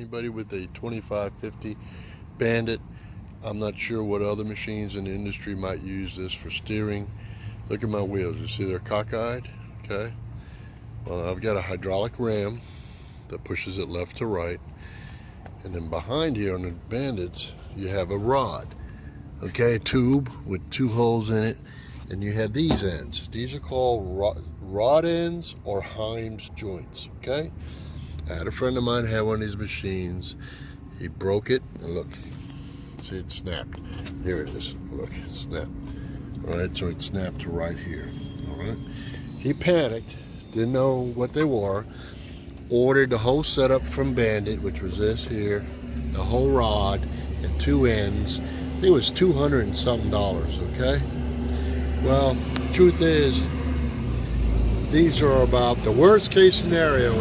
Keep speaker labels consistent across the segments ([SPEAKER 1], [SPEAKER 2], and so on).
[SPEAKER 1] Anybody with a 2550 Bandit, I'm not sure what other machines in the industry might use this for steering. Look at my wheels. You see they're cockeyed? Okay. Well, I've got a hydraulic ram that pushes it left to right. And then behind here on the Bandits, you have a rod. Okay, a tube with two holes in it. And you have these ends. These are called rod ends or Heims joints. Okay. I had a friend of mine had one of these machines. He broke it, and look, see it snapped. Here it is. Look, it snapped. All right, so it snapped to right here. All right. He panicked, didn't know what they were. Ordered the whole setup from Bandit, which was this here, the whole rod and two ends. I think it was $200 and something. Okay. Well, truth is, these are about the worst case scenario.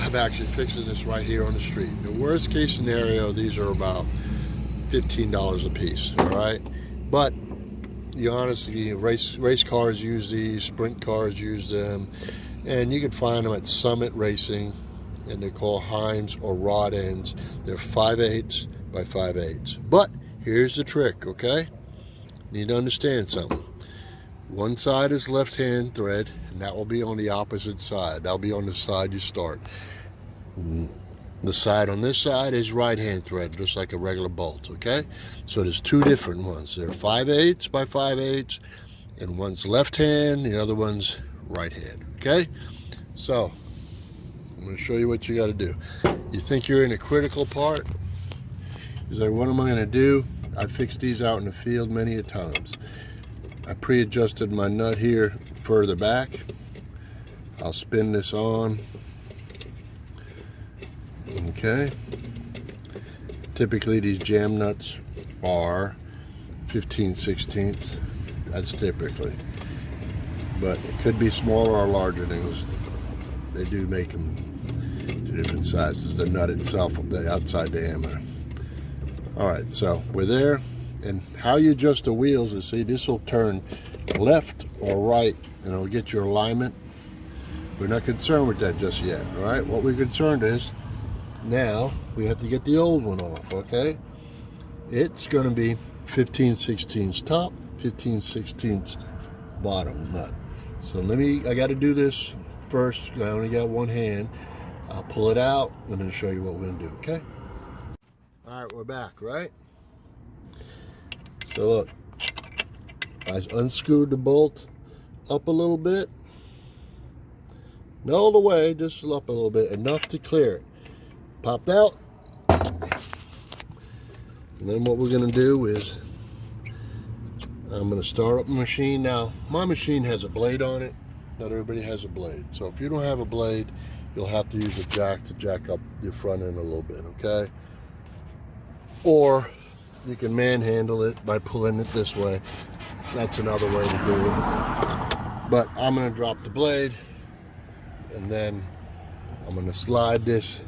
[SPEAKER 1] I'm actually fixing this right here on the street. The worst case scenario, these are about $15 a piece, all right? But you honestly, race cars use these, sprint cars use them, and you can find them at Summit Racing, and they're called Heims or rod ends. They're 5/8 by 5/8. But here's the trick, okay? You need to understand something. One side is left-hand thread, and that will be on the opposite side. That'll be on the side you start. The side on this side is right-hand thread, just like a regular bolt, okay? So there's two different ones. They're 5/8 by 5/8, and one's left-hand, the other one's right-hand, okay? So I'm going to show you what you got to do. You think you're in a critical part? He's like, what am I going to do? I fixed these out in the field many a times. I pre-adjusted my nut here further back. I'll spin this on. Okay. Typically these jam nuts are 15/16. That's typically. But it could be smaller or larger things. They do make them two different sizes. The nut itself, the outside diameter. Alright, so we're there. And how you adjust the wheels is, see, this will turn left or right, and it'll get your alignment. We're not concerned with that just yet, all right? What we're concerned is, now we have to get the old one off, okay? It's going to be 15/16 top, 15/16 bottom nut. So I got to do this first. I only got one hand. I'll pull it out. I'm going to show you what we're going to do, okay? All right, we're back, right? So look, I unscrewed the bolt up a little bit. Not all the way, just up a little bit, enough to clear it. Popped out. And then what we're going to do is, I'm going to start up the machine. Now, my machine has a blade on it. Not everybody has a blade. So if you don't have a blade, you'll have to use a jack to jack up your front end a little bit, okay? Or you can manhandle it by pulling it this way. That's another way to do it. But I'm going to drop the blade, and then I'm going to slide this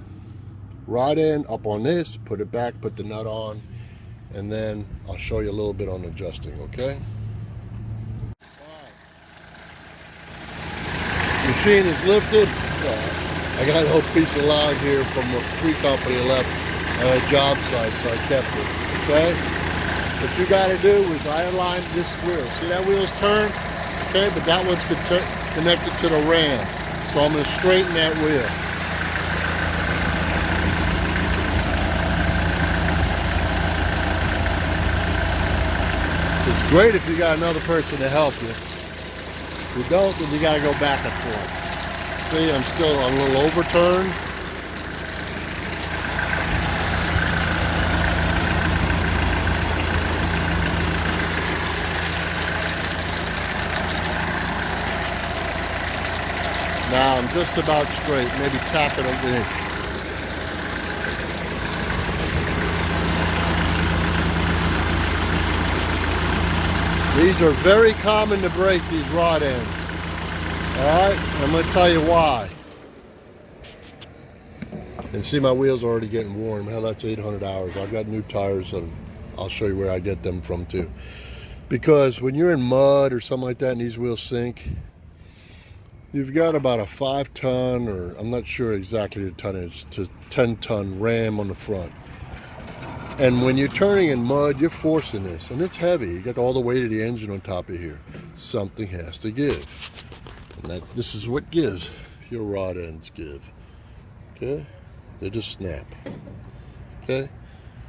[SPEAKER 1] rod end up on this, put it back, put the nut on, and then I'll show you a little bit on adjusting, okay? Machine is lifted. I got an old piece of log here from a tree company left at a job site, so I kept it. Okay, what you got to do is I aligned this wheel. See that wheel's turned? Okay, but that one's connected to the ram. So I'm going to straighten that wheel. It's great if you got another person to help you. If you don't, then you got to go back and forth. See, I'm still a little overturned. Now I'm just about straight, maybe tap it an inch. These are very common to break, these rod ends. Alright, I'm going to tell you why. And see, my wheels are already getting worn. Hell, that's 800 hours. I've got new tires, and I'll show you where I get them from too. Because when you're in mud or something like that and these wheels sink, you've got about a 5-ton, or I'm not sure exactly the tonnage, to 10-ton ram on the front. And when you're turning in mud, you're forcing this, and it's heavy. You got all the weight of the engine on top of here. Something has to give. And this is what gives. Your rod ends give. Okay? They just snap. Okay?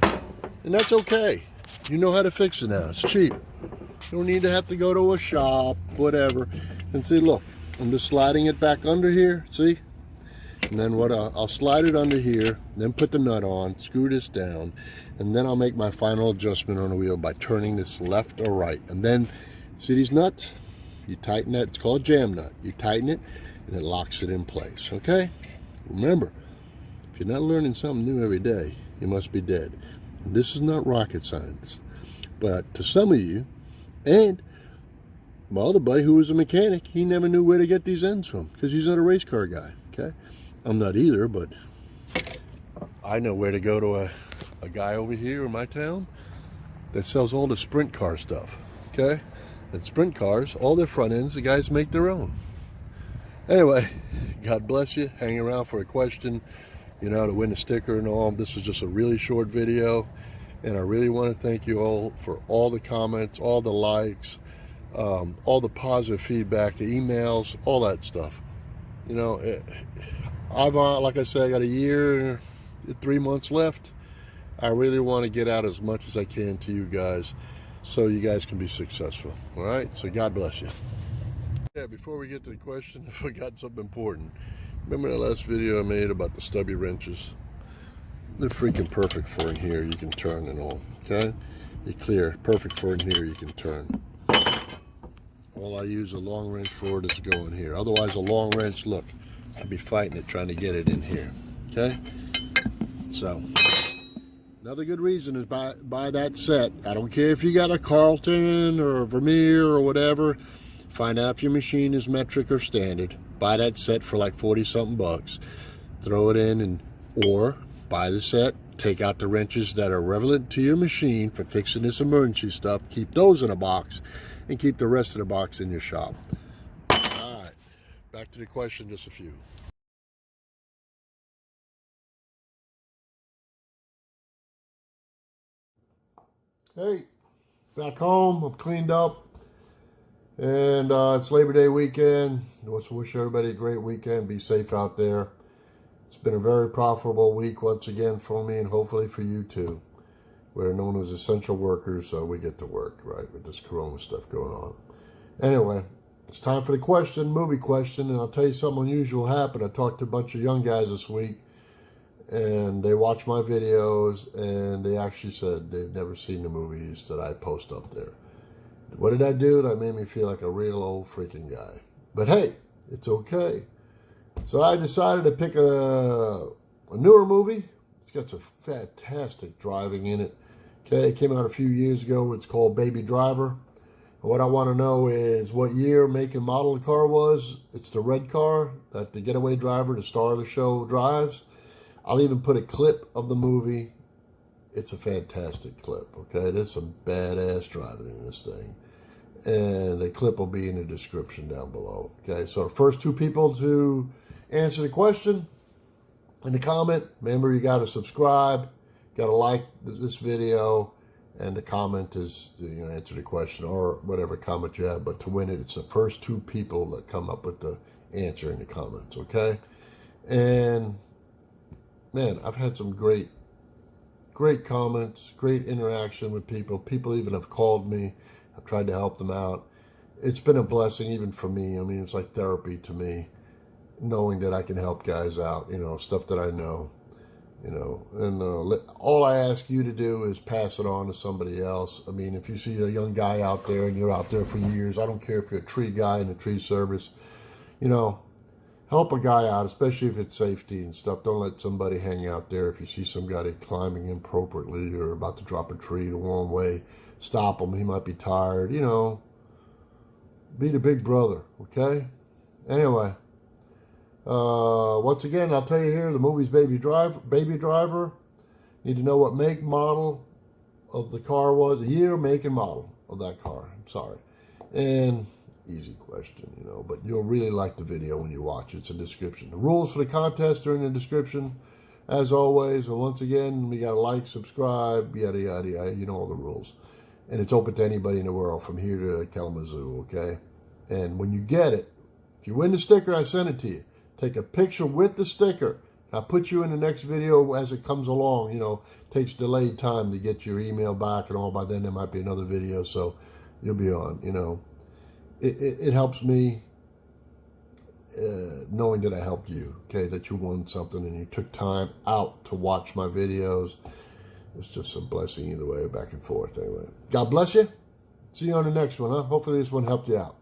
[SPEAKER 1] And that's okay. You know how to fix it now. It's cheap. You don't need to have to go to a shop, whatever. And see, look, I'm just sliding it back under here. See? And then what I'll slide it under here, then put the nut on, screw this down, and then I'll make my final adjustment on the wheel by turning this left or right. And then, see these nuts? You tighten that. It's called a jam nut. You tighten it, and it locks it in place. Okay? Remember, if you're not learning something new every day, you must be dead. And this is not rocket science. But to some of you, and my other buddy who was a mechanic, he never knew where to get these ends from because he's not a race car guy. Okay? I'm not either, but I know where to go to a guy over here in my town that sells all the sprint car stuff. Okay? And sprint cars, all their front ends, the guys make their own. Anyway, God bless you. Hang around for a question, you know, to win a sticker and all. This is just a really short video, and I really want to thank you all for all the comments, all the likes, all the positive feedback, the emails, all that stuff. You know, I've like I said, I got a year, 3 months left. I really want to get out as much as I can to you guys, so you guys can be successful. All right, so God bless you. Yeah, before we get to the question, I forgot something important. Remember the last video I made about the stubby wrenches? They're freaking perfect for in here. You can turn and all. Okay, you're clear. Perfect for in here. You can turn. All I use a long wrench for it is to go in here. Otherwise, a long wrench, look, I'd be fighting it trying to get it in here. Okay, so another good reason is buy that set. I don't care if you got a Carlton or a Vermeer or whatever. Find out if your machine is metric or standard. Buy that set for like 40-something bucks. Throw it in, and or buy the set. Take out the wrenches that are relevant to your machine for fixing this emergency stuff. Keep those in a box, and keep the rest of the box in your shop. All right, back to the question, just a few. Hey, back home. I'm cleaned up. And it's Labor Day weekend. Let's wish everybody a great weekend. Be safe out there. It's been a very profitable week once again for me, and hopefully for you too. We're known as essential workers, so we get to work, right, with this corona stuff going on. Anyway, it's time for the question, movie question, and I'll tell you something unusual happened. I talked to a bunch of young guys this week, and they watched my videos, and they actually said they've never seen the movies that I post up there. What did I do? That made me feel like a real old freaking guy. But hey, it's okay. So I decided to pick a newer movie. It's got some fantastic driving in it. Okay, it came out a few years ago. It's called Baby Driver. And what I want to know is what year, make, and model the car was. It's the red car that the getaway driver, the star of the show, drives. I'll even put a clip of the movie. It's a fantastic clip, okay? There's some badass driving in this thing. And the clip will be in the description down below, okay? So the first two people to answer the question in the comment, remember you got to subscribe, got to like this video, and the comment is, you know, answer the question or whatever comment you have. But to win it, it's the first two people that come up with the answer in the comments, okay? And, man, I've had some great comments, great interaction with people. People even have called me. I've tried to help them out. It's been a blessing even for me. I mean, it's like therapy to me, knowing that I can help guys out, you know, stuff that I know, you know. And all I ask you to do is pass it on to somebody else. I mean, if you see a young guy out there and you're out there for years, I don't care if you're a tree guy in the tree service, you know, help a guy out, especially if it's safety and stuff. Don't let somebody hang out there. If you see somebody climbing inappropriately or about to drop a tree the wrong way, stop him. He might be tired, you know. Be the big brother, okay? Anyway, once again, I'll tell you here, the movie's Baby Driver. Need to know what make, model of the car was, the year, make, and model of that car. I'm sorry. And easy question, you know, but you'll really like the video when you watch it. It's in the description. The rules for the contest are in the description, as always. And once again, we got to like, subscribe, yada, yada, yada. You know all the rules. And it's open to anybody in the world from here to Kalamazoo, okay? And when you get it, if you win the sticker, I send it to you. Take a picture with the sticker. I'll put you in the next video as it comes along. You know, takes delayed time to get your email back and all. By then, there might be another video, so you'll be on, you know. It helps me knowing that I helped you, okay, that you won something and you took time out to watch my videos. It's just a blessing either way, back and forth. Anyway, God bless you. See you on the next one, huh? Hopefully this one helped you out.